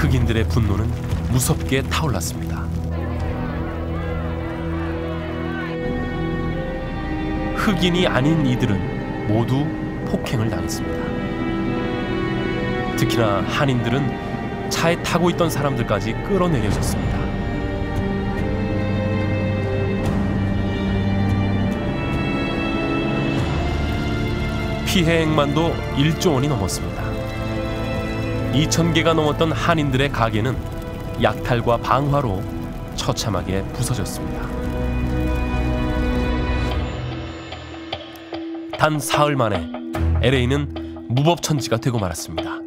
흑인들의 분노는 무섭게 타올랐습니다. 흑인이 아닌 이들은 모두 폭행을 당했습니다. 특히나 한인들은 차에 타고 있던 사람들까지 끌어내려졌습니다. 피해액만도 1조 원이 넘었습니다. 2,000개가 넘었던 한인들의 가게는 약탈과 방화로 처참하게 부서졌습니다. 단 사흘 만에 LA는 무법천지가 되고 말았습니다.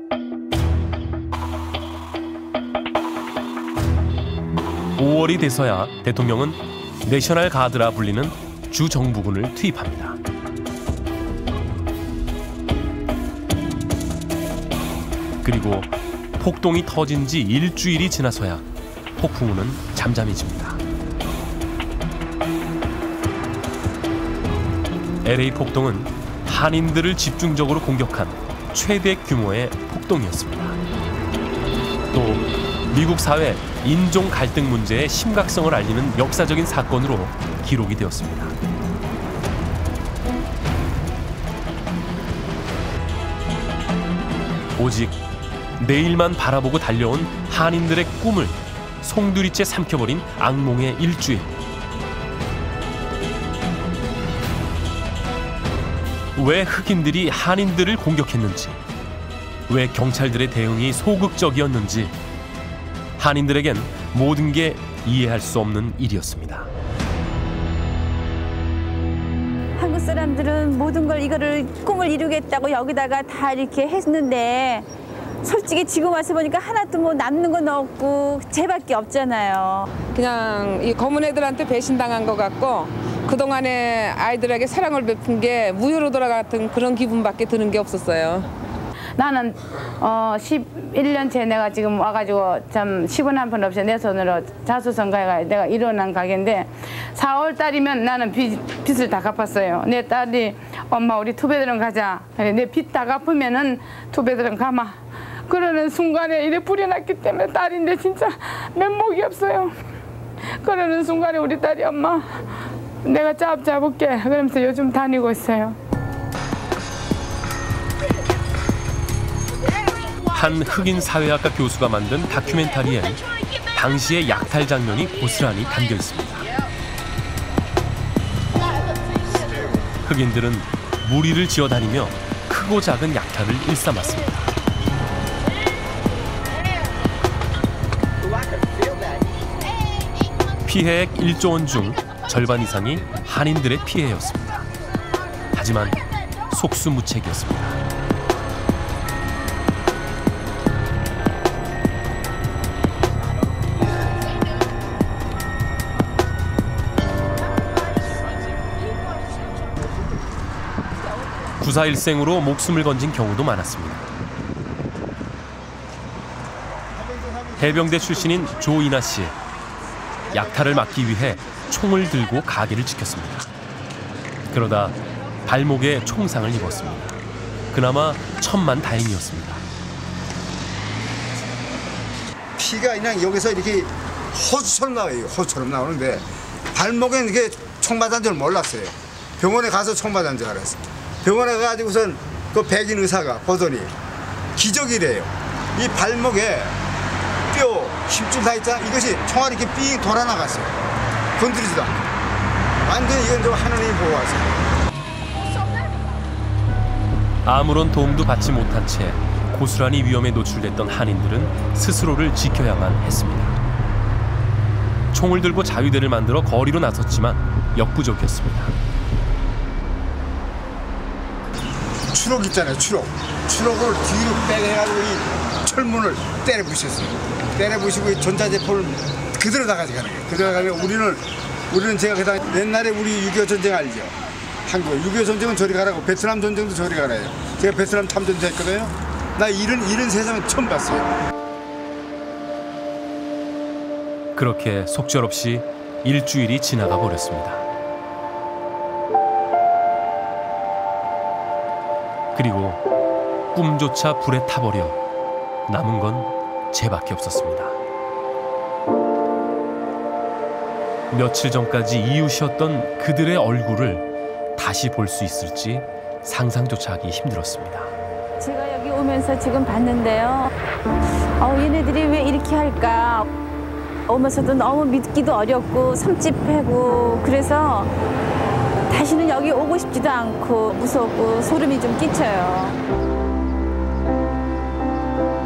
(5월이) 돼서야 대통령은 내셔널 가드라 불리는 주정부군을 투입합니다. 그리고 폭동이 터진 지 일주일이 지나서야 폭풍우는 잠잠해집니다. LA 폭동은 한인들을 집중적으로 공격한 최대 규모의 폭동이었습니다. 또 미국 사회 인종 갈등 문제의 심각성을 알리는 역사적인 사건으로 기록이 되었습니다. 오직 내일만 바라보고 달려온 한인들의 꿈을 송두리째 삼켜버린 악몽의 일주일. 왜 흑인들이 한인들을 공격했는지, 왜 경찰들의 대응이 소극적이었는지, 한인들에겐 모든 게 이해할 수 없는 일이었습니다. 한국 사람들은 모든 걸 이거를 꿈을 이루겠다고 여기다가 다 이렇게 했는데 솔직히 지금 와서 보니까 하나도 뭐 남는 건 없고 쟤밖에 없잖아요. 그냥 이 검은 애들한테 배신당한 것 같고 그동안에 아이들에게 사랑을 베푼 게 무효로 돌아갔던 그런 기분밖에 드는 게 없었어요. 나는 11년째 내가 지금 와가지고 참 10원 한 푼 없이 내 손으로 자수성가해가 내가 일어난 가게인데 4월 달이면 나는 빚을 다 갚았어요. 내 딸이 엄마 우리 투배들은 가자. 내 빚 다 갚으면은 투배들은 가마. 그러는 순간에 이래 불이 났기 때문에 딸인데 진짜 면목이 없어요. 그러는 순간에 우리 딸이 엄마 내가 잡을게 그러면서 요즘 다니고 있어요. 한 흑인 사회학과 교수가 만든 다큐멘터리엔 당시의 약탈 장면이 고스란히 담겨 있습니다. 흑인들은 무리를 지어다니며 크고 작은 약탈을 일삼았습니다. 피해액 1조 원 중 절반 이상이 한인들의 피해였습니다. 하지만 속수무책이었습니다. 구사일생으로 목숨을 건진 경우도 많았습니다. 해병대 출신인 조이나 씨. 약탈을 막기 위해 총을 들고 가게를 지켰습니다. 그러다 발목에 총상을 입었습니다. 그나마 천만다행이었습니다. 피가 그냥 여기서 이렇게 호수처럼 나와요. 호수처럼 나오는데 발목에 이렇게 총 맞은 줄 몰랐어요. 병원에 가서 총 맞은 줄 알았어요. 병원에 가지고선 그 백인 의사가 보더니 기적이래요. 이 발목에 뼈 힘줄 다 있잖아. 이것이 총알이 이렇게 삥 돌아나갔어요. 건드리지도 않고. 완전히 이건 좀 하느님이 보고 왔어요. 아무런 도움도 받지 못한 채 고스란히 위험에 노출됐던 한인들은 스스로를 지켜야만 했습니다. 총을 들고 자위대를 만들어 거리로 나섰지만 역부족이었습니다. 추록 있잖아요. 추록을 뒤로 빼내가지고 이 철문을 때려 부셨어요. 때려 부시고 이 전자제품을 그대로 다 가져가는 거예요. 그대로 가면 우리는 제가 그다음 옛날에 우리 6.25 전쟁 알죠? 한국 6.25 전쟁은 저리 가라고, 베트남 전쟁도 저리 가라요. 제가 베트남 탐전도 했거든요. 나 이런 세상을 처음 봤어요. 그렇게 속절없이 일주일이 지나가 버렸습니다. 그리고 꿈조차 불에 타버려 남은 건 쟤밖에 없었습니다. 며칠 전까지 이웃이었던 그들의 얼굴을 다시 볼 수 있을지 상상조차 하기 힘들었습니다. 제가 여기 오면서 지금 봤는데요. 얘네들이 왜 이렇게 할까? 오면서도 너무 믿기도 어렵고 섬찟하고 그래서 다시는 여기 오고 싶지도 않고 무섭고 소름이 좀 끼쳐요.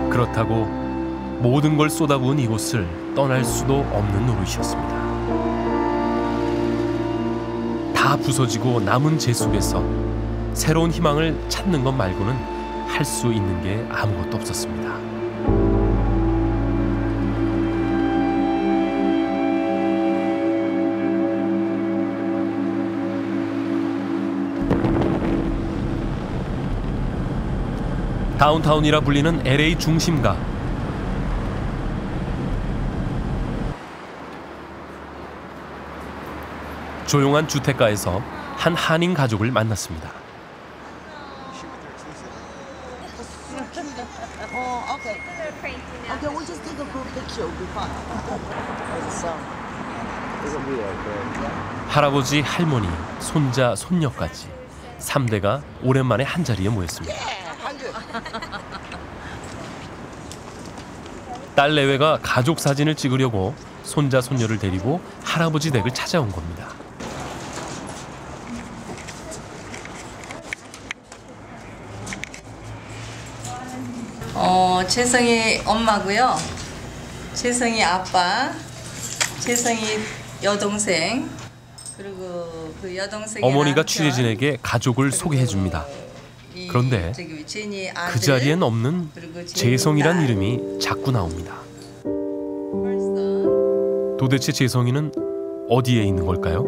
그렇다고 모든 걸 쏟아부은 이곳을 떠날 수도 없는 노릇이었습니다. 다 부서지고 남은 재 속에서 새로운 희망을 찾는 것 말고는 할 수 있는 게 아무것도 없었습니다. 다운타운이라 불리는 LA 중심가. 조용한 주택가에서 한 한인 가족을 만났습니다. 할아버지, 할머니, 손자, 손녀까지 3대가 오랜만에 한자리에 모였습니다. 딸 내외가 가족 사진을 찍으려고 손자, 손녀를 데리고 할아버지 댁을 찾아온 겁니다. 재성이 엄마고요. 재성이 아빠, 재성이 여동생, 그리고 그 여동생이 어머니가 취재진에게 가족을 소개해 줍니다. 그런데 그 자리엔 없는 재성이란 이름이 자꾸 나옵니다. 도대체 재성이는 어디에 있는 걸까요?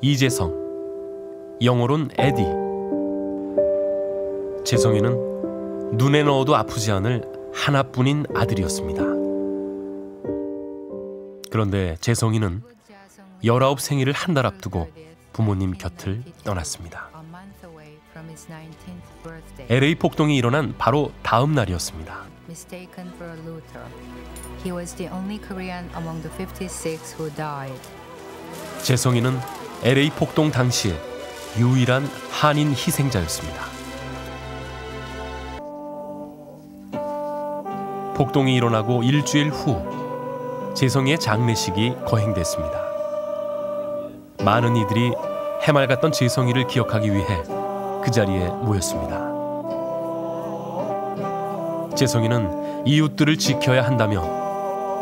이재성, 영어로는 에디. 재성이는 눈에 넣어도 아프지 않을 하나뿐인 아들이었습니다. 그런데 재성이는 19 생일을 한 달 앞두고 부모님 곁을 떠났습니다. LA 폭동이 일어난 바로 다음 날이었습니다. 재성이는 LA 폭동 당시에 유일한 한인 희생자였습니다. 폭동이 일어나고 일주일 후 재성이의 장례식이 거행됐습니다. 많은 이들이 해맑았던 재성이를 기억하기 위해 그 자리에 모였습니다. 재성이는 이웃들을 지켜야 한다며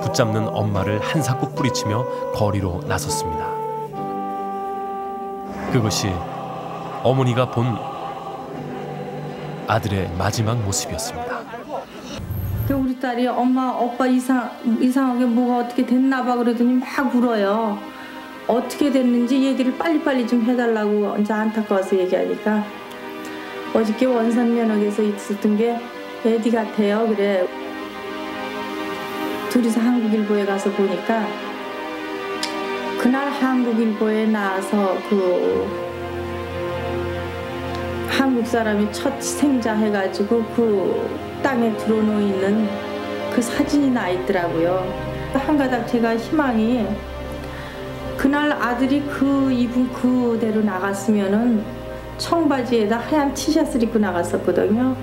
붙잡는 엄마를 한사코 뿌리치며 거리로 나섰습니다. 그것이 어머니가 본 아들의 마지막 모습이었습니다. 우리 딸이 엄마, 오빠 이상하게 뭐가 어떻게 됐나 봐 그러더니 막 울어요. 어떻게 됐는지 얘기를 빨리빨리 좀 해달라고 이제 안타까워서 얘기하니까 어저께 원산면역에서 있었던 게 에디 같아요. 그래. 둘이서 한국일보에 가서 보니까 그날 한국일보에 나와서 그 한국 사람이 첫 희생자 해가지고 그 땅에 들어놓이는 그 사진이 나 있더라고요. 한 가닥 제가 희망이 그날 아들이 그 입은 그대로 나갔으면은 청바지에다 하얀 티셔츠를 입고 나갔었거든요.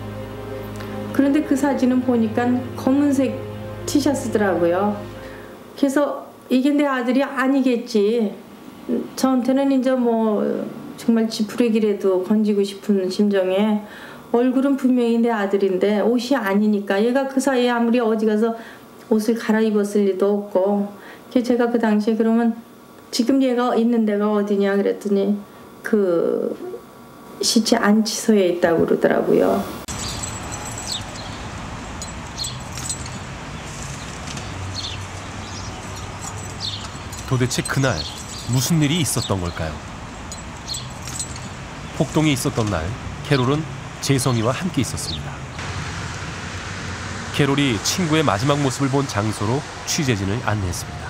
그런데 그 사진은 보니까 검은색 티셔츠더라고요. 그래서 이게 내 아들이 아니겠지. 저한테는 이제 뭐 정말 지푸레기라도 건지고 싶은 심정에 얼굴은 분명히 내 아들인데 옷이 아니니까 얘가 그 사이에 아무리 어디 가서 옷을 갈아입었을 리도 없고 그래서 제가 그 당시에 그러면 지금 얘가 있는 데가 어디냐 그랬더니 그 시체 안치소에 있다고 그러더라고요. 도대체 그날 무슨 일이 있었던 걸까요? 폭동이 있었던 날 캐롤은 재성이와 함께 있었습니다. 캐롤이 친구의 마지막 모습을 본 장소로 취재진을 안내했습니다.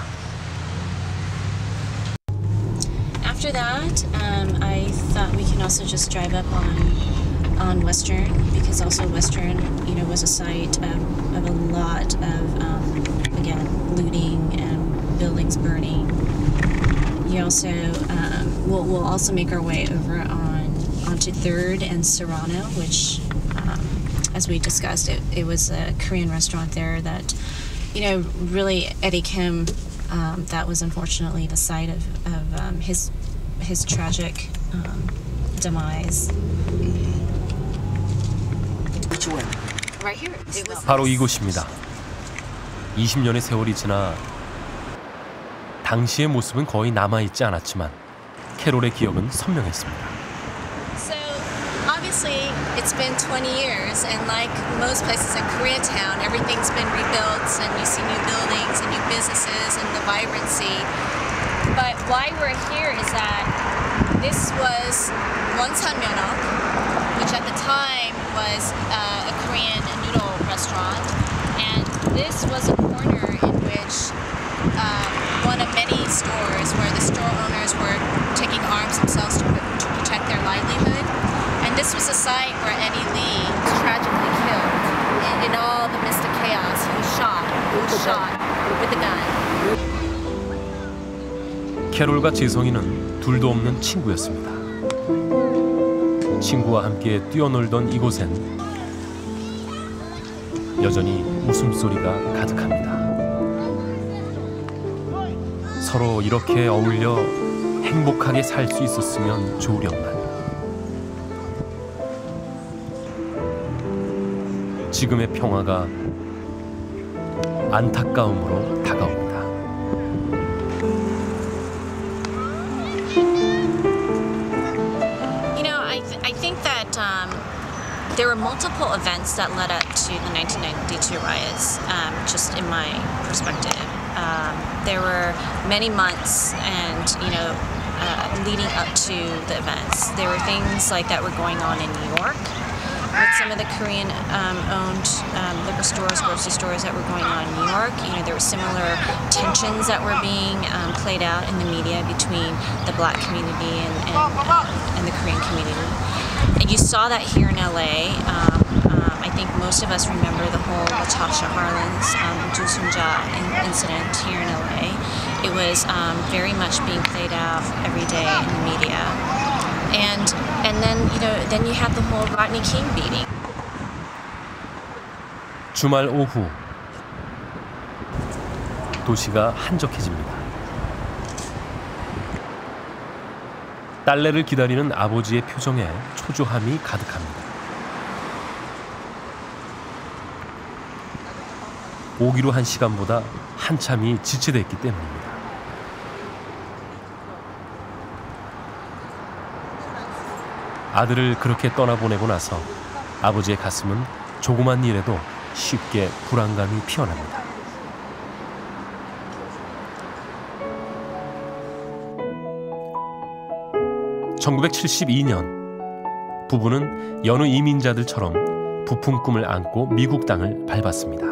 After that, I thought we can also just drive up on on Western, because also Western, was a site of a lot of, again, looting and buildings burning. You also, we'll also make our way over onto 3rd and Serrano, which, as we discussed, it was a Korean restaurant there that, really Eddie Kim, that was unfortunately the site of his tragic demise. Which one? Right here. It was 바로 이곳입니다. 20년의 세월이 지나 당시의 모습은 거의 남아있지 않았지만 캐롤의 기억은 선명했습니다. So obviously it's been 20 years, and like most places in Koreatown, everything's been rebuilt, and you see new buildings and new businesses and the vibrancy. But why we're here is that this was Wonsan Myeonok, which at the time was a Korean noodle restaurant, and this was a corner in which one of many stores where the store owners were taking arms themselves to protect their livelihood. And this was a site where Eddie Lee was tragically killed in all the midst of chaos. He was shot with a gun. 캐롤과 재성이는 둘도 없는 친구였습니다. 친구와 함께 뛰어놀던 이곳엔 여전히 웃음소리가 가득합니다. 서로 이렇게 어울려 행복하게 살 수 있었으면 좋으련만. 지금의 평화가 안타까움으로 다가옵니다. I think that there were multiple events that led up to the 1992 riots, just in my perspective. There were many months and, leading up to the events. There were things like that were going on in New York with some of the Korean-owned liquor stores, grocery stores that were going on in New York. There were similar tensions that were being played out in the media between the Black community and the Korean community. And you saw that here in LA. I think most of us remember the whole Latasha Harlins, Ju Sunja incident here in LA. It was very much being played out every day in the media. And then you had the whole Rodney King beating. 주말 오후 도시가 한적해집니다. 딸내를 기다리는 아버지의 표정에 초조함이 가득합니다. 오기로 한 시간보다 한참이 지체됐기 때문입니다. 아들을 그렇게 떠나보내고 나서 아버지의 가슴은 조그만 일에도 쉽게 불안감이 피어납니다. (1972년) 부부는 여느 이민자들처럼 부푼 꿈을 안고 미국 땅을 밟았습니다.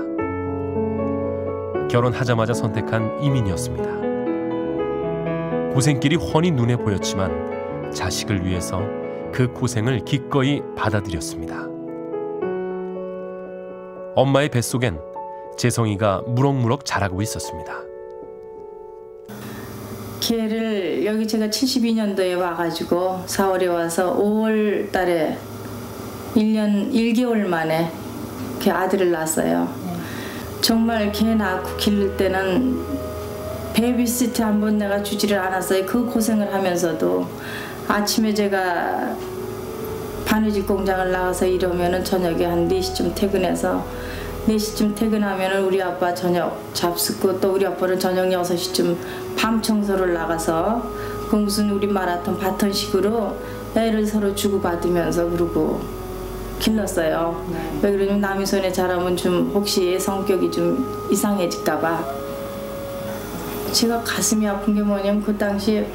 결혼하자마자 선택한 이민이었습니다. 고생길이 훤히 눈에 보였지만 자식을 위해서 그 고생을 기꺼이 받아들였습니다. 엄마의 뱃속엔 재성이가 무럭무럭 자라고 있었습니다. 걔를 여기 제가 72년도에 와가지고 4월에 와서 5월 달에 1년 1개월 만에 걔 아들을 낳았어요. 정말 걔 낳고 기를 때는 베이비시트 한번 내가 주지를 않았어요. 그 고생을 하면서도 아침에 제가 바느질 공장을 나가서 일하면은 저녁에 한 4시쯤 퇴근해서 4시쯤 퇴근하면은 우리 아빠 저녁 잡숫고 또 우리 아빠는 저녁 6시쯤 밤 청소를 나가서 그 무슨 우리 마라톤 바톤식으로 애를 서로 주고받으면서 그러고 길렀어요. 왜 그러냐면 남의 손에 자라면 좀 혹시 성격이 좀 이상해질까 봐. 제가 가슴이 아픈 게 뭐냐면 그 당시에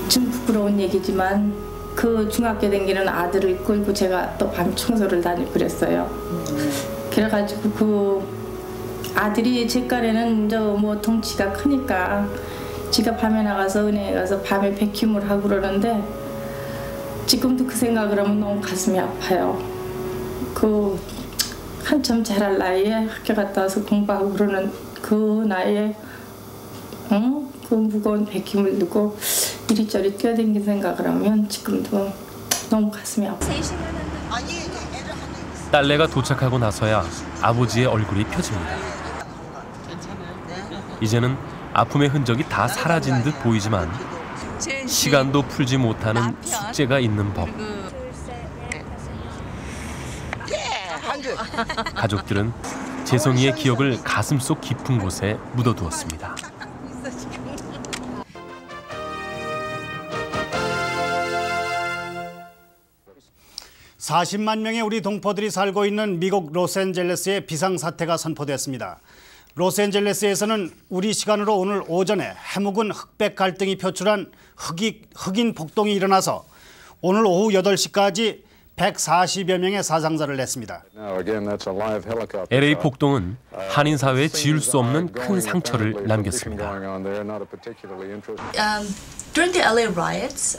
좀 부끄러운 얘기지만 그 중학교 댕기는 아들을 끌고 제가 또 밤 청소를 다니고 그랬어요. 그래가지고 그 아들이 제 깐에는 뭐 덩치가 크니까 지가 밤에 나가서 은행에 가서 밤에 백힘을 하고 그러는데 지금도 그 생각을 하면 너무 가슴이 아파요. 그 한참 자랄 나이에 학교 갔다 와서 공부하고 그러는 그 나이에 그 무거운 백힘을 두고 이리저리 뛰어다니는 생각을 하면 지금도 너무 가슴이 아파요. 딸내가 도착하고 나서야 아버지의 얼굴이 펴집니다. 이제는 아픔의 흔적이 다 사라진 듯 보이지만 시간도 풀지 못하는 숙제가 있는 법. 가족들은 재성이의 기억을 가슴속 깊은 곳에 묻어두었습니다. (40만) 명의 우리 동포들이 살고 있는 미국 로스앤젤레스에 비상사태가 선포됐습니다. 로스앤젤레스에서는 우리 시간으로 오늘 오전에 해묵은 흑백 갈등이 표출한 흑인 폭동이 일어나서 오늘 오후 8시까지 140여 명의 사상자를 냈습니다. LA 폭동은 한인 사회에 지울 수 없는 큰 상처를 남겼습니다. During the LA riots,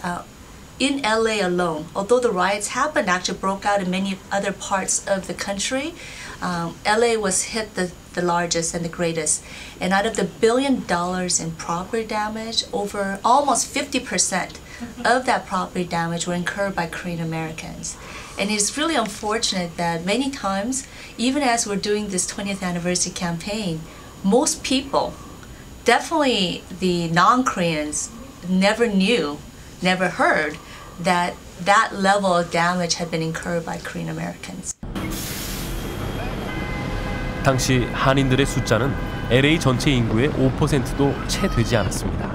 in LA alone, although the riots happened, actually broke out in many other parts of the country, LA was hit the largest and the greatest. And out of the $1 billion in property damage, over almost 50% of that property damage were incurred by Korean Americans. And it's really unfortunate that many times, even as we're doing this 20th anniversary campaign, most people, definitely the non-Koreans, never knew, never heard that that level of damage had been incurred by Korean Americans. 당시 한인들의 숫자는 LA 전체 인구의 5%도 채 되지 않았습니다.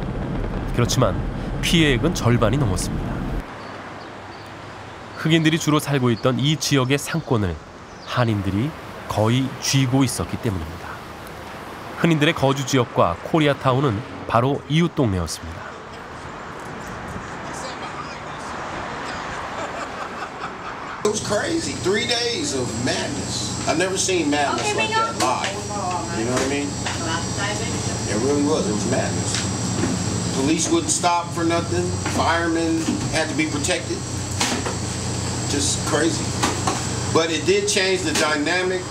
그렇지만 피해액은 절반이 넘었습니다. 흑인들이 주로 살고 있던 이 지역의 상권을 한인들이 거의 쥐고 있었기 때문입니다. 흑인들의 거주 지역과 코리아타운은 바로 이웃 동네였습니다. It was crazy. 3 days of madness. I've never seen madness like that live. You know what I mean? It really was. It was madness. Police wouldn't stop for nothing. Firemen had to be protected. Just crazy. But it did change the dynamic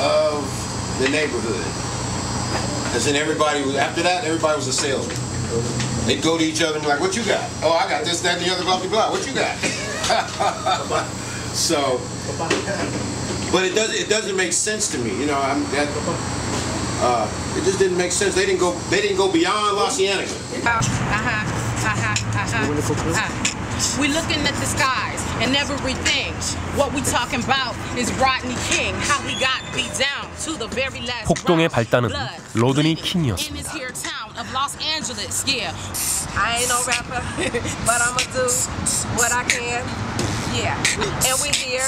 of the neighborhood. As in everybody was, after that, everybody was a salesman. They'd go to each other and be like, what you got? Oh, I got this, that, and the other, blah, blah, blah. What you got? So, but it doesn't make sense to me. You know, it just didn't make sense. They didn't go beyond La Cienega. We looking at the skies and everything. What we talking about is Rodney King, how he got beat down to the very last. 폭동의 발단은 로드니 킹이었습니다. Of Los Angeles, yeah. I ain't no rapper, but I'ma do what I can. Yeah, and we're here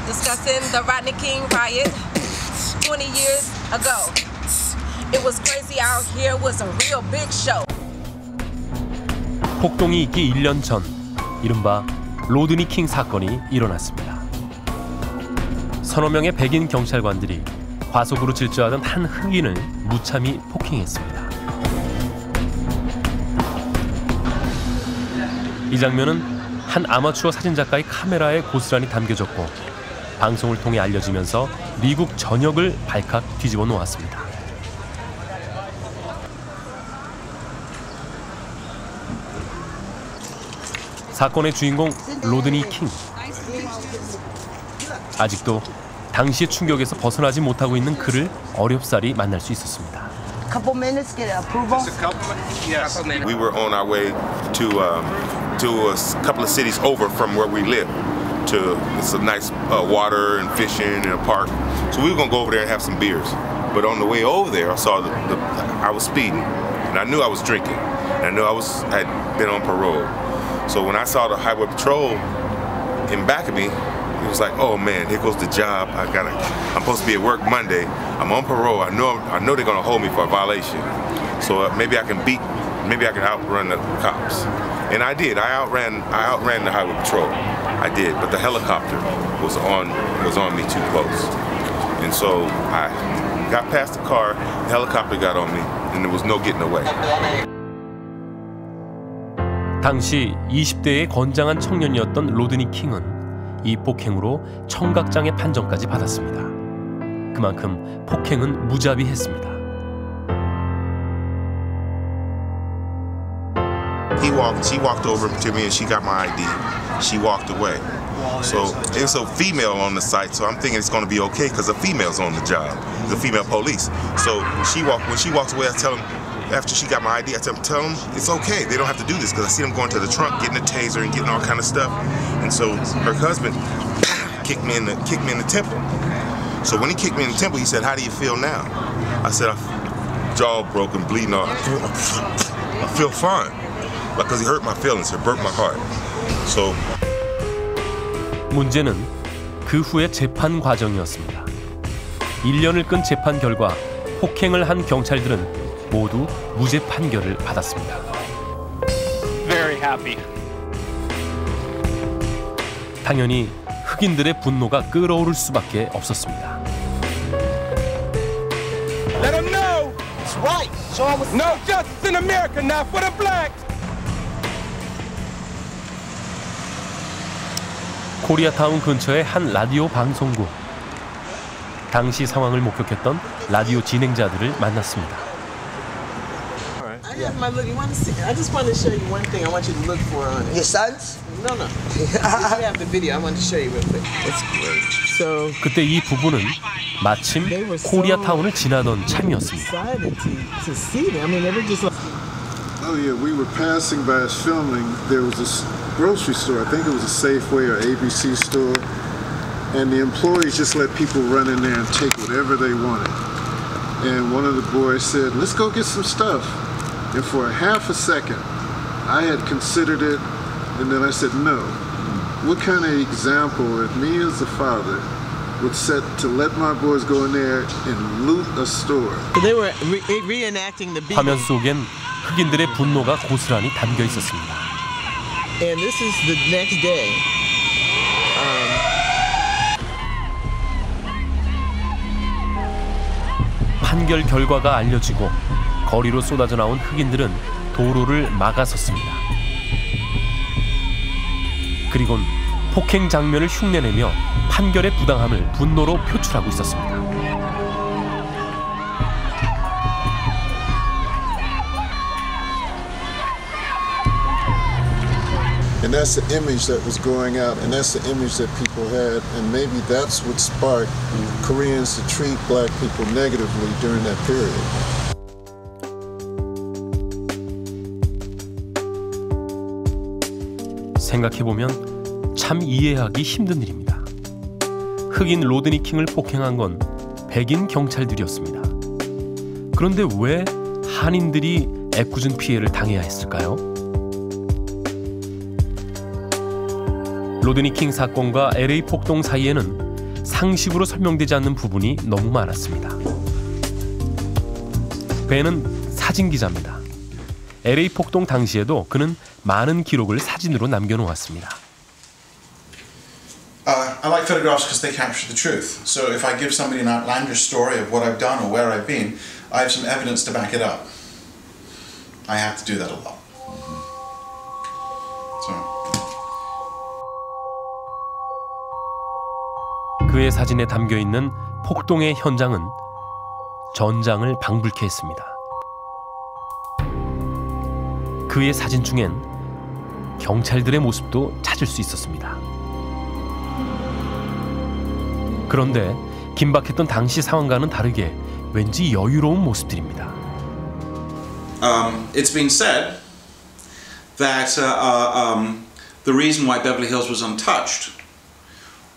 discussing the Rodney King riot 20 years ago. It was crazy out here. It was a real big show. 폭동이 있기 1년 전, 이른바 로드니 킹 사건이 일어났습니다. 서너 명의 백인 경찰관들이 과속으로 질주하던 한 흑인을 무참히 폭행했습니다. 이 장면은 한 아마추어 사진작가의 카메라에 고스란히 담겨졌고 방송을 통해 알려지면서 미국 전역을 발칵 뒤집어 놓았습니다. 사건의 주인공 로드니 킹. 아직도 당시의 충격에서 벗어나지 못하고 있는 그를 어렵사리 만날 수 있었습니다. Couple minutes, get approval. Just a couple minutes. Yes. We were on our way to a couple of cities over from where we live. It's a nice water and fishing and a park. So we were gonna go over there and have some beers. But on the way over there, I saw I was speeding, and I knew I was drinking. And I knew had been on parole. So when I saw the highway patrol in back of me, it was like, oh man, here goes the job. I'm supposed to be at work Monday. I'm on parole. I know they're gonna hold me for a violation. So maybe I can outrun the cops. And I did. I outran the highway patrol. I did, but the helicopter was on me too close. And so I got past the car, the helicopter got on me, and there was no getting away. 당시 20대의 건장한 청년이었던 로드니 킹은 이 폭행으로 청각장애 판정까지 받았습니다. 그만큼 폭행은 무자비했습니다. She walked over to me and she got my ID. She walked away. So it's a female on the site, so I'm thinking it's going to be okay because a female's on the job, the female police. So when she walks away, I tell them, after she got my ID, I tell them it's okay. They don't have to do this because I see them going to the trunk, getting a taser and getting all kind of stuff. And so her husband kicked me in the temple. So when he kicked me in the temple, he said, "How do you feel now?" I said, "Jaw broken, bleeding off. I feel fine." Because he hurt my feelings, it broke my heart. So 문제는 그 후의 재판 과정이었습니다. 1년을 끈 재판 결과 폭행을 한 경찰들은 모두 무죄 판결을 받았습니다. Very happy. 당연히 흑인들의 분노가 끓어오를 수밖에 없었습니다. Let them know it's right. No justice in America, not for the blacks. 코리아타운 근처의 한 라디오 방송국. 당시 상황을 목격했던 라디오 진행자들을 만났습니다. I just want to show you one thing. I want you to look for on it. Your sons? No. You have the video. I want to show you real quick. It's great. So 그때 이 부부는 마침 코리아타운을 지나던 참이었습니다. to see them. I mean, they were just like. Oh yeah, we were passing by us filming. There was a grocery store. I think it was a Safeway or ABC store, and the employees just let people run in there and take whatever they wanted. And one of the boys said, "Let's go get some stuff." And for a half a second, I had considered it, and then I said, "No. What kind of example, if me as a father, would set to let my boys go in there and loot a store?" So they were reenacting the beating. 화면 속엔 흑인들의 분노가 고스란히 담겨 있었습니다. And this is the next day. 판결 결과가 알려지고 거리로 쏟아져 나온 흑인들은 도로를 막아섰습니다. 그리곤 폭행 장면을 흉내내며 판결의 부당함을 분노로 표출하고 있었습니다. And that's the image that was going out, and that's the image that people had, and maybe that's what sparked Koreans to treat black people negatively during that period. 생각해보면 참 이해하기 힘든 일입니다. 흑인 로드니 킹을 폭행한 건 백인 경찰들이었습니다. 그런데 왜 한인들이 애꿎은 피해를 당해야 했을까요? 로드니 킹 사건과 LA 폭동 사이에는 상식으로 설명되지 않는 부분이 너무 많았습니다. 배는 사진 기자입니다. LA 폭동 당시에도 그는 많은 기록을 사진으로 남겨놓았습니다. I like photographs because they capture the truth. So if I give somebody an outlandish story of what I've done or where I've been, I have some evidence to back it up. I have to do that a lot. 그의 사진에 담겨있는 폭동의 현장은 전장을 방불케 했습니다. 그의 사진 중엔 경찰들의 모습도 찾을 수 있었습니다. 그런데 긴박했던 당시 상황과는 다르게 왠지 여유로운 모습들입니다. It's been said that the reason why Beverly Hills was untouched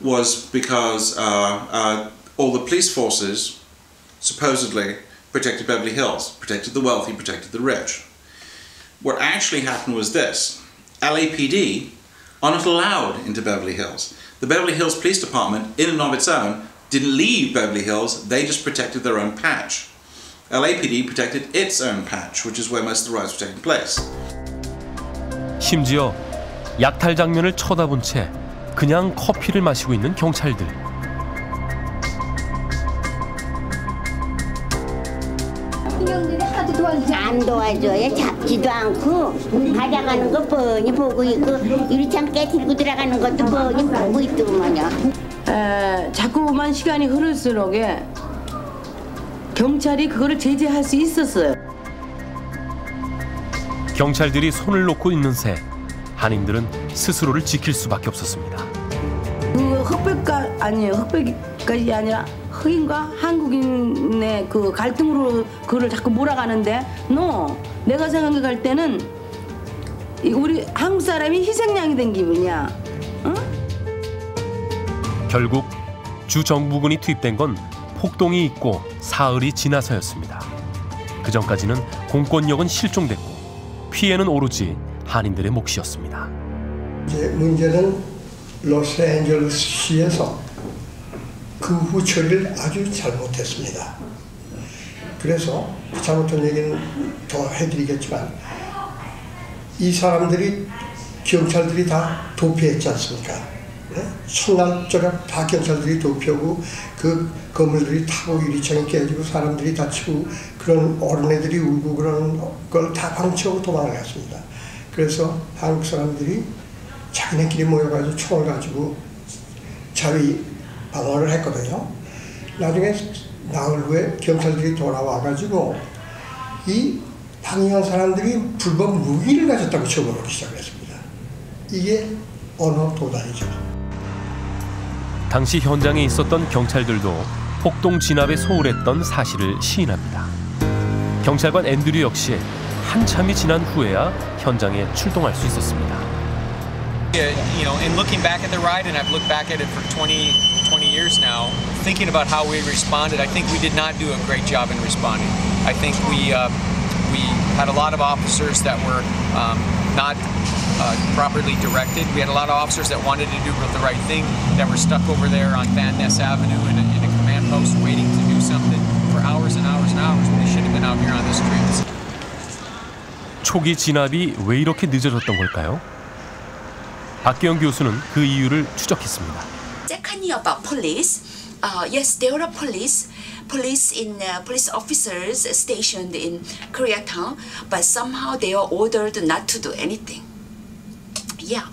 was because all the police forces supposedly protected Beverly Hills, protected the wealthy, protected the rich. What actually happened was this: LAPD are not allowed into Beverly Hills. The Beverly Hills Police Department, in and of its own, didn't leave Beverly Hills, they just protected their own patch. LAPD protected its own patch, which is where most of the riots were taking place. 심지어 약탈 장면을 쳐다본 채 그냥 커피를 마시고 있는 경찰들. 형들이 하도 도와주지 않아. 안 도와줘요. 잡지도 않고 가져가는 거 뻔히 보고 있고 유리창 깨트리고 들어가는 것도 뻔히 보고 있더만요. 자꾸만 시간이 흐를수록 경찰이 그거를 제재할 수 있었어요. 경찰들이 손을 놓고 있는 새 한인들은 스스로를 지킬 수밖에 없었습니다. 그 흑백까지 아니라 흑인과 한국인의 그 갈등으로 그거를 자꾸 몰아가는데 내가 생각할 때는 우리 한국 사람이 희생양이 된 기분이야. 응? 결국 주 정부군이 투입된 건 폭동이 있고 사흘이 지나서였습니다. 그 전까지는 공권력은 실종됐고 피해는 오로지 한인들의 몫이었습니다. 이제 문제는 로스앤젤레스시에서 그 후 처리를 아주 잘못했습니다. 그래서 잘못한 얘기는 더 해드리겠지만 이 사람들이 경찰들이 다 도피했지 않습니까? 네? 첫날저녁 다 경찰들이 도피하고 그 건물들이 타고 유리창이 깨지고 사람들이 다치고 그런 어린애들이 울고 그런 걸 다 방치하고 도망을 갔습니다. 그래서 한국 사람들이 자기네끼리 모여가지고 총을 가지고 자위 방어를 했거든요. 나중에 나흘 후에 경찰들이 돌아와가지고 이 방해한 사람들이 불법 무기를 가졌다고 처벌하기 시작했습니다. 이게 언어 도달이죠. 당시 현장에 있었던 경찰들도 폭동 진압에 소홀했던 사실을 시인합니다. 경찰관 앤드류 역시 한참이 지난 후에야 현장에 출동할 수 있었습니다. You know, in looking back at the riot, and I've looked back at it for 20 years now, thinking about how we responded, I think we did not do a great job in responding. I think we had a lot of officers that were not properly directed. We had a lot of officers that wanted to do the right thing, that were stuck over there on Van Ness Avenue in a command post waiting to do something for hours and hours and hours when they should have been out here on the streets. 초기 진압이 왜 이렇게 늦어졌던 걸까요? 박기영 교수는 그 이유를 추적했습니다. Secondly, about police. Yes, there are police officers stationed in Koreatown, but somehow they are ordered not to do anything. Yeah,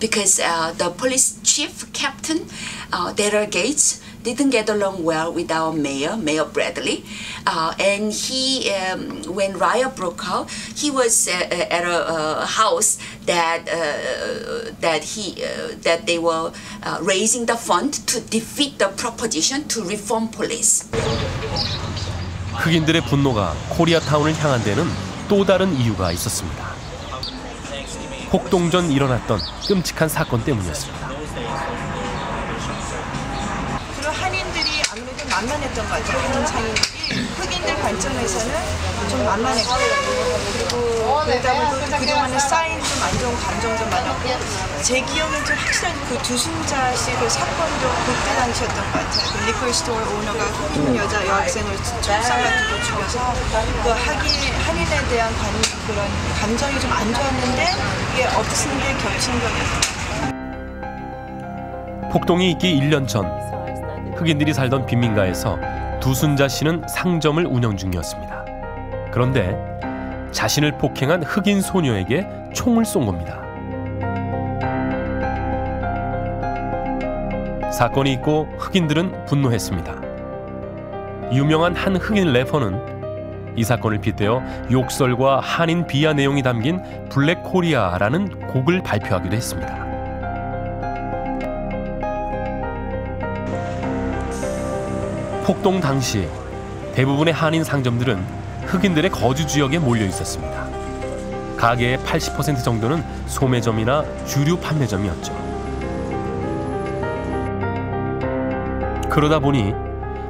because the police chief captain, Daryl Gates, didn't get along well with our Mayor Bradley, and he, when riot broke out, he was at a house that they were raising the fund to defeat the proposition to reform police. 흑인들의 분노가 코리아타운을 향한 데는 또 다른 이유가 있었습니다. 폭동 전 일어났던 끔찍한 사건 때문이었습니다. 한인들이 아무래도 만만했던 것 같아요. 한인 상인들이 흑인들 관점에서는 좀 만만했고 그리고 그러다 보니까 그동안에 쌓인 좀 안 좋은 감정 좀 많았고 제 기억은 좀 확실하게 그 두순자 씨 그 사건도 그때 당시였던 것 같아요. 그 리커 스토어 오너가 흑인 여자 여학생을 총살 같은 거 죽여서 그 한인에 대한 그런 감정이 좀 안 좋았는데 이게 엎친 게 겹친 거였어요. 폭동이 있기 1년 전 흑인들이 살던 빈민가에서 두순자 씨는 상점을 운영 중이었습니다. 그런데 자신을 폭행한 흑인 소녀에게 총을 쏜 겁니다. 사건이 있고 흑인들은 분노했습니다. 유명한 한 흑인 래퍼는 이 사건을 빗대어 욕설과 한인 비하 내용이 담긴 블랙 코리아라는 곡을 발표하기도 했습니다. 폭동 당시 대부분의 한인 상점들은 흑인들의 거주 지역에 몰려 있었습니다. 가게의 80% 정도는 소매점이나 주류 판매점이었죠. 그러다 보니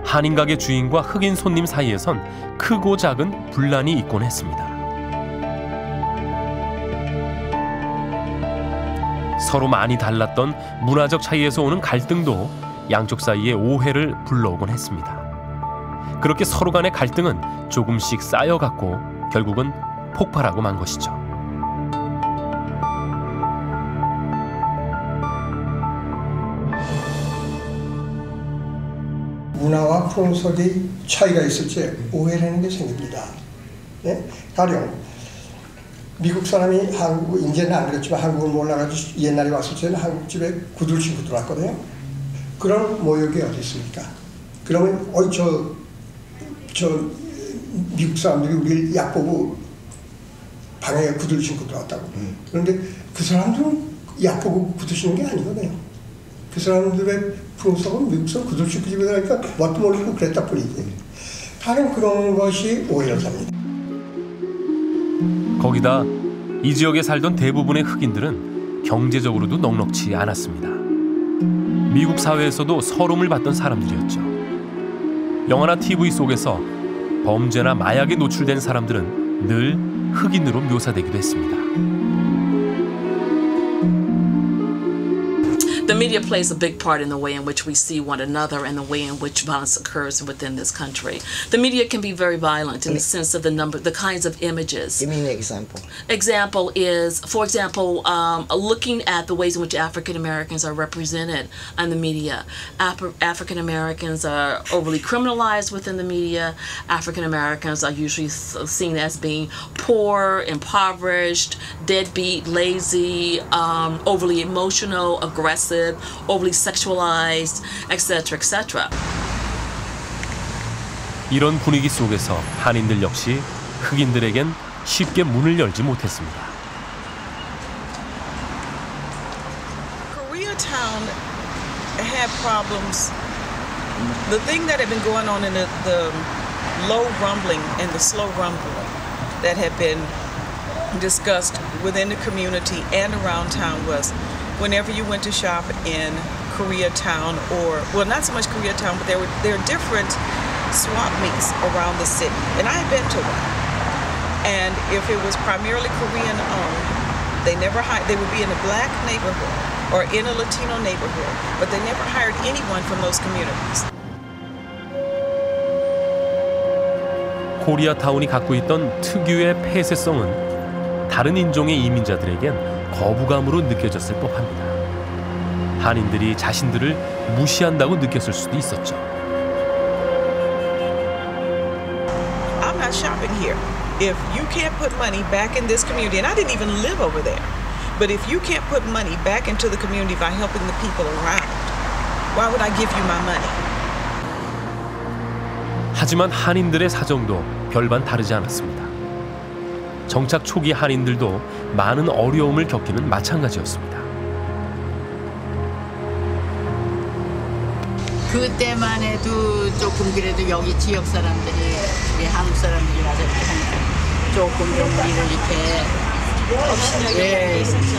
한인 가게 주인과 흑인 손님 사이에선 크고 작은 분란이 있곤 했습니다. 서로 많이 달랐던 문화적 차이에서 오는 갈등도 양쪽 사이에 오해를 불러오곤 했습니다. 그렇게 서로 간의 갈등은 조금씩 쌓여갔고 결국은 폭발하고 만 것이죠. 문화와 풍속이 차이가 있을 때 오해라는 게 생깁니다. 예? 가령 미국 사람이 한국, 이제는 안 그렇지만 한국을 몰라가지고 옛날에 왔을 때는 한국 집에 구두를 신고 들어왔거든요. 그런 모욕이 어디 있습니까? 그러면 저 미국 사람들이 우리 약 보고 방에 구두를 신고 들어왔다고. 그런데 그 사람들은 약 보고 구두 신는 게 아니거든요. 그 사람들의 풍속은 미국 사람 구두를 신고 집에 들어가니까 뭣도 모르고 그랬다 뿐이지. 다른 그런 것이 오해를 삽니다. 거기다 이 지역에 살던 대부분의 흑인들은 경제적으로도 넉넉지 않았습니다. 미국 사회에서도 서름을 받던 사람들이었죠. 영화나 TV 속에서 범죄나 마약에 노출된 사람들은 늘 흑인으로 묘사되기도 했습니다. The media plays a big part in the way in which we see one another and the way in which violence occurs within this country. The media can be very violent in the sense of the kinds of images. Give me an example. Example is, for example, looking at the ways in which African Americans are represented in the media. African Americans are overly criminalized within the media. African Americans are usually seen as being poor, impoverished, deadbeat, lazy, overly emotional, aggressive, overly sexualized, etc., etc. 이런 분위기 속에서 한인들 역시 흑인들에겐 쉽게 문을 열지 못했습니다. Koreatown had problems. The thing that had been going on in the low rumbling and the slow rumbling that had been discussed within the community and around town was whenever you went to shop in Koreatown, or, well, not so much Koreatown, but there are different swap meets around the city, and I had been to one. And if it was primarily Korean owned, they would be in a black neighborhood or in a Latino neighborhood, but they never hired anyone from those communities. 코리아타운이 갖고 있던 특유의 폐쇄성은 다른 인종의 이민자들에겐 거부감으로 느껴졌을 법합니다. 한인들이 자신들을 무시한다고 느꼈을 수도 있었죠. I'm not shopping here. If you can't put money back in this community, and I didn't even live over there, but if you can't put money back into the community by helping the people around, why would I give you my money? 하지만 한인들의 사정도 별반 다르지 않았습니다. 정착 초기 한인들도 많은 어려움을 겪기는 마찬가지였습니다. 그때만 해도 조금 그래도 여기 지역 사람들이 우리 한국 사람들이 와서 이렇게 하니까 조금 좀 우리를 이렇게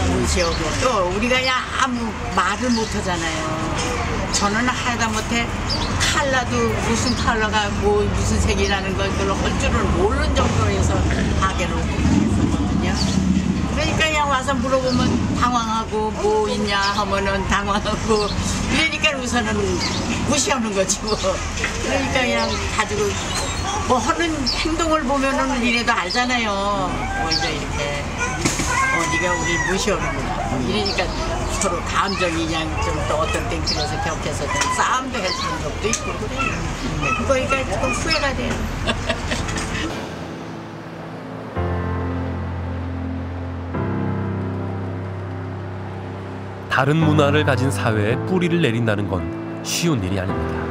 무시하고 또 우리가 그냥 아무 말을 못 하잖아요. 저는 하다못해 컬러도 무슨 컬러가 뭐 무슨 색이라는 걸 할 줄을 모르는 정도에서 가게를 했었거든요. 그러니까 그냥 와서 물어보면 당황하고 뭐 있냐 하면은 당황하고 이러니까 우선은 무시하는 거지 뭐. 그러니까 그냥 가지고 뭐 하는 행동을 보면은 이래도 알잖아요. 뭐 이제 이렇게 네가 우리 무시하는구나. 이러니까 서로 감정이 그냥 좀 또 어떤 땐 그래서 격해서 좀 싸움도 해주는 것도 있고 그래요. 그러니까 조금 후회가 돼요. 다른 문화를 가진 사회에 뿌리를 내린다는 건 쉬운 일이 아닙니다.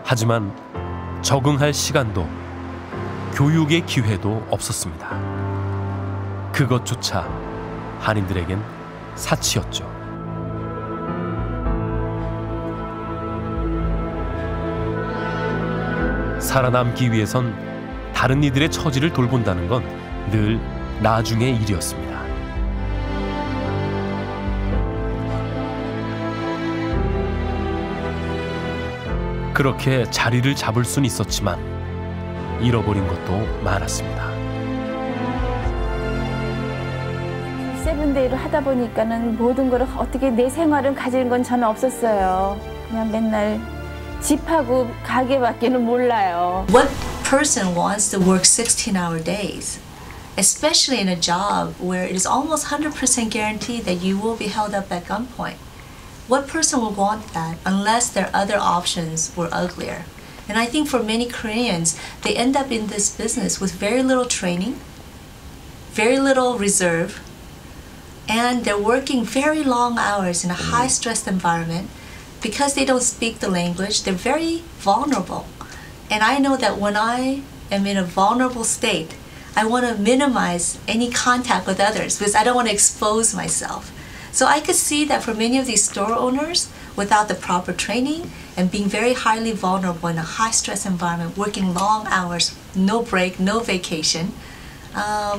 하지만 적응할 시간도 교육의 기회도 없었습니다. 그것조차 한인들에겐 사치였죠. 살아남기 위해선 다른 이들의 처지를 돌본다는 건 늘 나중의 일이었습니다. 그렇게 자리를 잡을 순 있었지만 잃어버린 것도 많았습니다. 세븐데이를 하다 보니까는 모든 걸 어떻게 내 생활을 가지는 건 저는 없었어요. 그냥 맨날 집하고 가게밖에는 몰라요. What person wants to work 16-hour days? Especially in a job where it is almost 100% guaranteed that you will be held up at gunpoint. What person would want that unless their other options were uglier? And I think for many Koreans, they end up in this business with very little training, very little reserve, and they're working very long hours in a high-stressed environment. Because they don't speak the language, they're very vulnerable. And I know that when I am in a vulnerable state, I want to minimize any contact with others because I don't want to expose myself. So I could see that for many of these store owners, without the proper training and being very highly vulnerable in a high-stress environment, working long hours, no break, no vacation,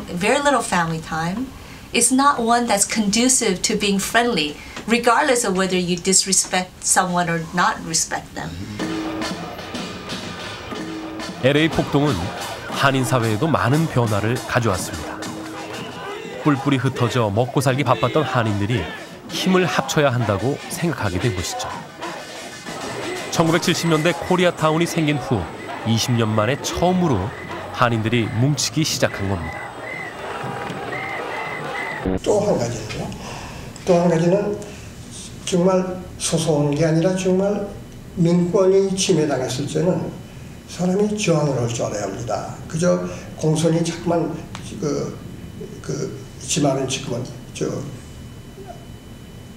very little family time, it's not one that's conducive to being friendly, regardless of whether you disrespect someone or not respect them. LA 폭동은 한인 사회에도 많은 변화를 가져왔습니다. 뿔뿔이 흩어져 먹고 살기 바빴던 한인들이 힘을 합쳐야 한다고 생각하게 된 것이죠. 1970년대 코리아타운이 생긴 후 20년 만에 처음으로 한인들이 뭉치기 시작한 겁니다. 또 한 가지는요. 또 한 가지는 정말 소소한 게 아니라 정말 민권이 침해당했을 때는 사람이 저항을 할 줄 알아야 합니다. 그저 공손히 자꾸만 지만은 지금은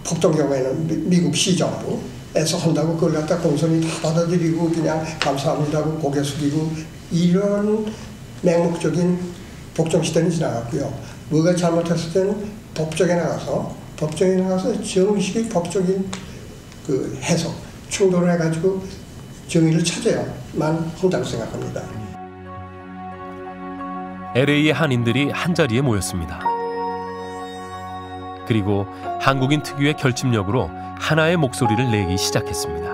폭동 경우에는 미국 시정부에서 한다고 그걸 갖다 공손히 다 받아들이고 그냥 감사합니다고 고개 숙이고 이런 맹목적인 폭정 시대는 지나갔고요. 뭐가 잘못했을 때는 법정에 나가서 정식의 법적인 그 해석, 충돌을 해가지고 정의를 찾아야만 한다고 생각합니다. LA의 한인들이 한자리에 모였습니다. 그리고 한국인 특유의 결집력으로 하나의 목소리를 내기 시작했습니다.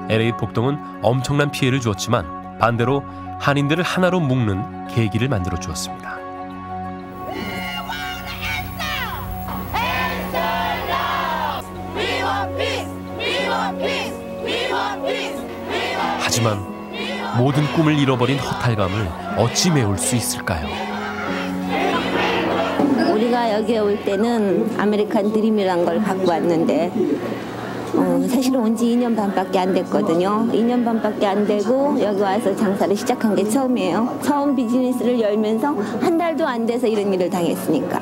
LA 폭동은 엄청난 피해를 주었지만 반대로 한인들을 하나로 묶는 계기를 만들어 주었습니다. 하지만 모든 꿈을 잃어버린 허탈감을 어찌 메울 수 있을까요? 우리가 여기에 올 때는 아메리칸 드림이란 걸 갖고 왔는데 사실은 온 지 2년 반밖에 안 됐거든요. 2년 반밖에 안 되고 여기 와서 장사를 시작한 게 처음이에요. 처음 비즈니스를 열면서 한 달도 안 돼서 이런 일을 당했으니까.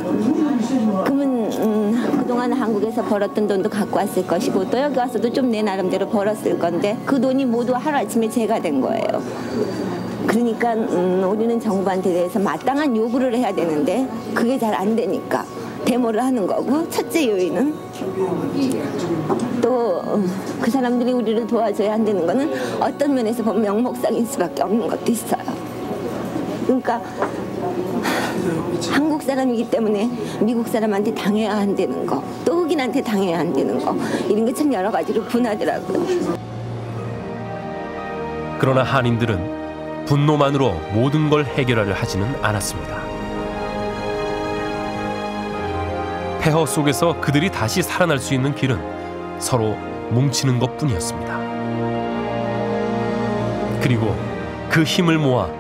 그러면 그동안 한국에서 벌었던 돈도 갖고 왔을 것이고 또 여기 와서도 좀 내 나름대로 벌었을 건데 그 돈이 모두 하루아침에 제가 된 거예요. 그러니까 우리는 정부한테 대해서 마땅한 요구를 해야 되는데 그게 잘 안 되니까 데모를 하는 거고 첫째 요인은 또 그 사람들이 우리를 도와줘야 한다는 거는 어떤 면에서 보면 명목상일 수밖에 없는 것도 있어요. 그러니까 한국 사람이기 때문에 미국 사람한테 당해야 한다는 거, 또 흑인한테 당해야 한다는 거 이런 게 참 여러 가지로 분하더라고요. 그러나 한인들은 분노만으로 모든 걸 해결하려 하지는 않았습니다. 폐허 속에서 그들이 다시 살아날 수 있는 길은 서로 뭉치는 것뿐이었습니다. 그리고 그 힘을 모아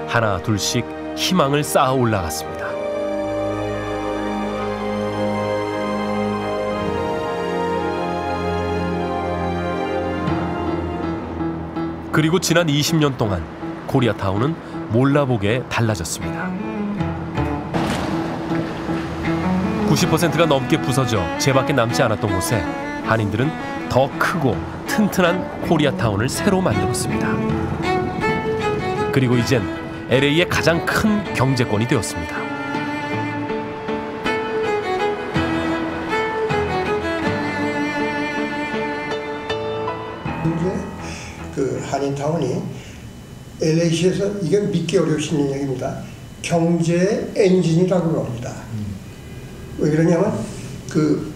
하나 둘씩 희망을 쌓아 올라갔습니다. 그리고 지난 20년 동안 코리아타운은 몰라보게 달라졌습니다. 90%가 넘게 부서져 제밖에 남지 않았던 곳에 한인들은 더 크고 튼튼한 코리아타운을 새로 만들었습니다. 그리고 이젠 LA의 가장 큰 경제권이 되었습니다. 이제 그 한인타운이 LA시에서 이게 믿기 어려우신 얘기입니다. 경제 엔진이라고 합니다. 왜 그러냐면 그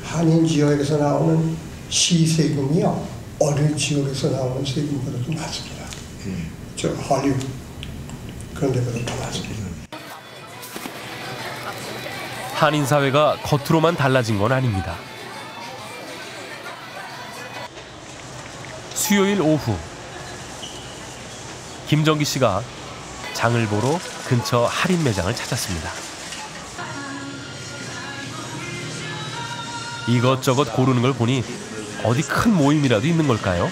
한인 지역에서 나오는 시세금이요 어느 지역에서 나오는 세금보다도 많습니다. 저 할리우드 그런 데보다 더 많습니다. 한인 사회가 겉으로만 달라진 건 아닙니다. 수요일 오후 김정기 씨가 장을 보러 근처 할인 매장을 찾았습니다. 이것저것 고르는 걸 보니 어디 큰 모임이라도 있는 걸까요?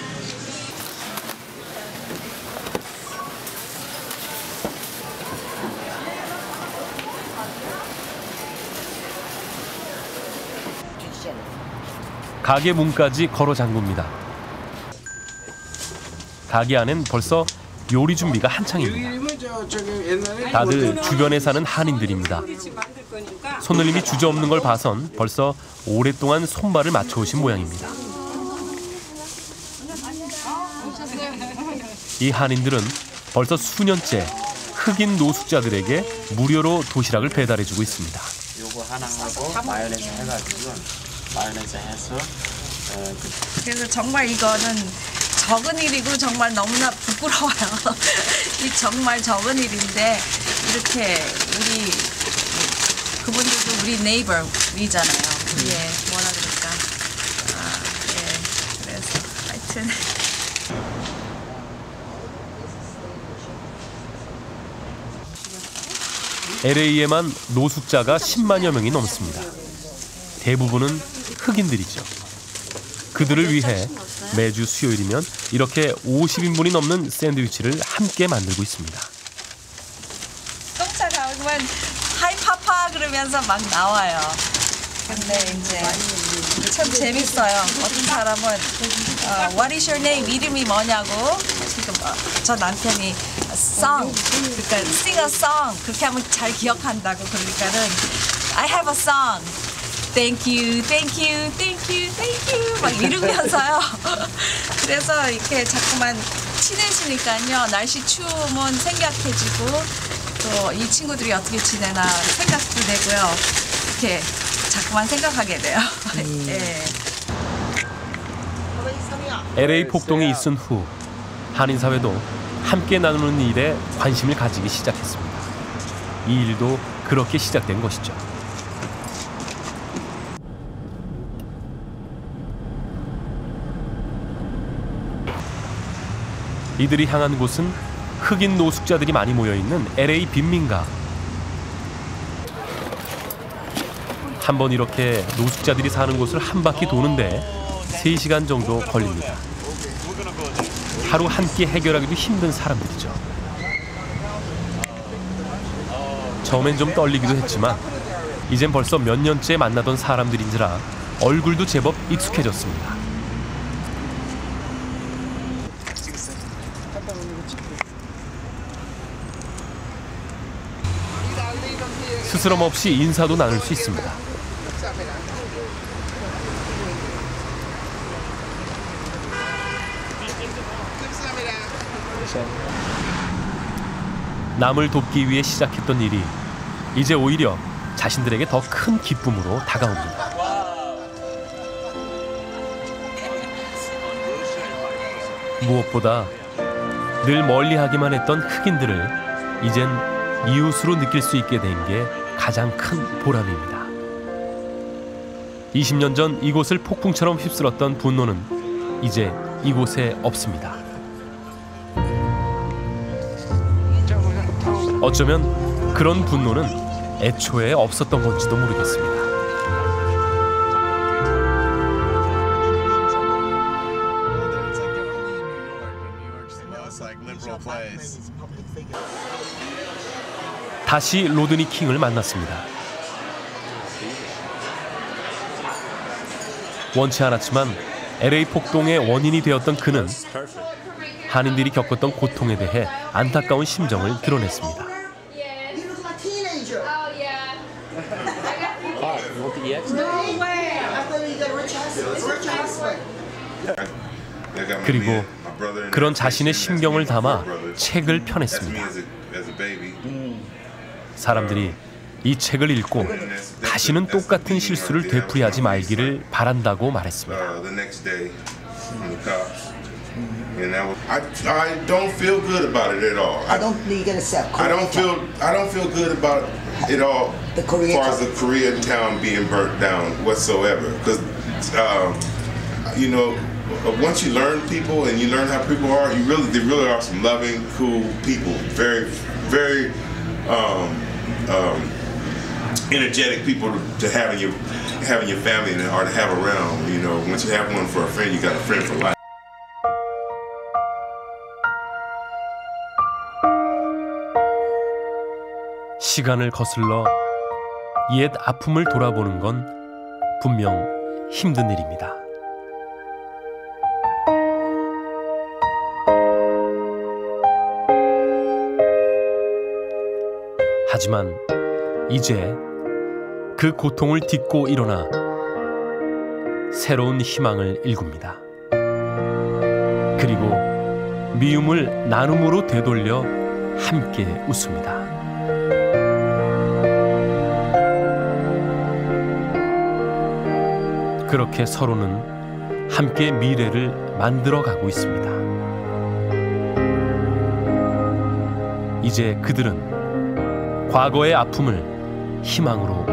가게 문까지 걸어 잠굽니다. 가게 안엔 벌써 요리 준비가 한창입니다. 다들 주변에 사는 한인들입니다. 손놀림이 주저없는 걸 봐선 벌써 오랫동안 손발을 맞춰오신 모양입니다. 이 한인들은 벌써 수년째 흑인 노숙자들에게 무료로 도시락을 배달해주고 있습니다. 요거 하나 하고 마요네즈 해가지고 마요네즈 해서 그래서 정말 이거는 적은 일이고 정말 너무나 부끄러워요. 이 정말 적은 일인데 이렇게 우리 그분들도 우리 네이버이잖아요. 예, 뭐라 그럴까. 예, 그래서 하여튼. LA에만 노숙자가 10만여 명이 넘습니다. 대부분은 흑인들이죠. 그들을 위해 매주 수요일이면 이렇게 50인분이 넘는 샌드위치를 함께 만들고 있습니다. 똥차 가면 하이 파파 그러면서 막 나와요. 근데 이제 참 재밌어요. 어떤 사람은 What is your name? 이름이 뭐냐고 지금 저 남편이 song 그러니까 sing a song 그렇게 하면 잘 기억한다고 그러니까는 I have a song. Thank you, thank you, thank you, thank you 막 이러면서요. 그래서 이렇게 자꾸만 친해지니까요. 날씨 추우면 생각해지고 또 이 친구들이 어떻게 지내나 생각도 되고요. 이렇게 자꾸만 생각하게 돼요. 예. LA 폭동이 있은 후 한인 사회도 함께 나누는 일에 관심을 가지기 시작했습니다. 이 일도 그렇게 시작된 것이죠. 이들이 향한 곳은 흑인 노숙자들이 많이 모여있는 LA 빈민가. 한번 이렇게 노숙자들이 사는 곳을 한 바퀴 도는데 3시간 정도 걸립니다. 하루 한 끼 해결하기도 힘든 사람들이죠. 처음엔 좀 떨리기도 했지만 이젠 벌써 몇 년째 만나던 사람들인지라 얼굴도 제법 익숙해졌습니다. 스스럼 없이 인사도 나눌 수 있습니다. 남을 돕기 위해 시작했던 일이 이제 오히려 자신들에게 더 큰 기쁨으로 다가옵니다. 무엇보다 늘 멀리하기만 했던 흑인들을 이젠 이웃으로 느낄 수 있게 된 게 가장 큰 보람입니다. 20년 전 이곳을 폭풍처럼 휩쓸었던 분노는 이제 이곳에 없습니다. 어쩌면 그런 분노는 애초에 없었던 건지도 모르겠습니다. 다시 로드니 킹을 만났습니다. 원치 않았지만 LA 폭동의 원인이 되었던 그는 한인들이 겪었던 고통에 대해 안타까운 심정을 드러냈습니다. 그리고 그런 자신의 심경을 담아 책을 펴냈습니다. 사람들이 이 책을 읽고 다시는 똑같은 실수를 되풀이하지 말기를 바란다고 말했습니다. I don't feel good about it at all. I don't feel good about it all as far as the Korean town being burnt down whatsoever. Because you know, once you learn people and you learn how people are, they really are some loving, cool people. Very energetic people to have in your family or to have around. You know, once you have one for a friend, you got a friend for life. 시간을 거슬러 옛 아픔을 돌아보는 건 분명 힘든 일입니다. 하지만 이제 그 고통을 딛고 일어나 새로운 희망을 일굽니다. 그리고 미움을 나눔으로 되돌려 함께 웃습니다. 그렇게 서로는 함께 미래를 만들어가고 있습니다. 이제 그들은 과거의 아픔을 희망으로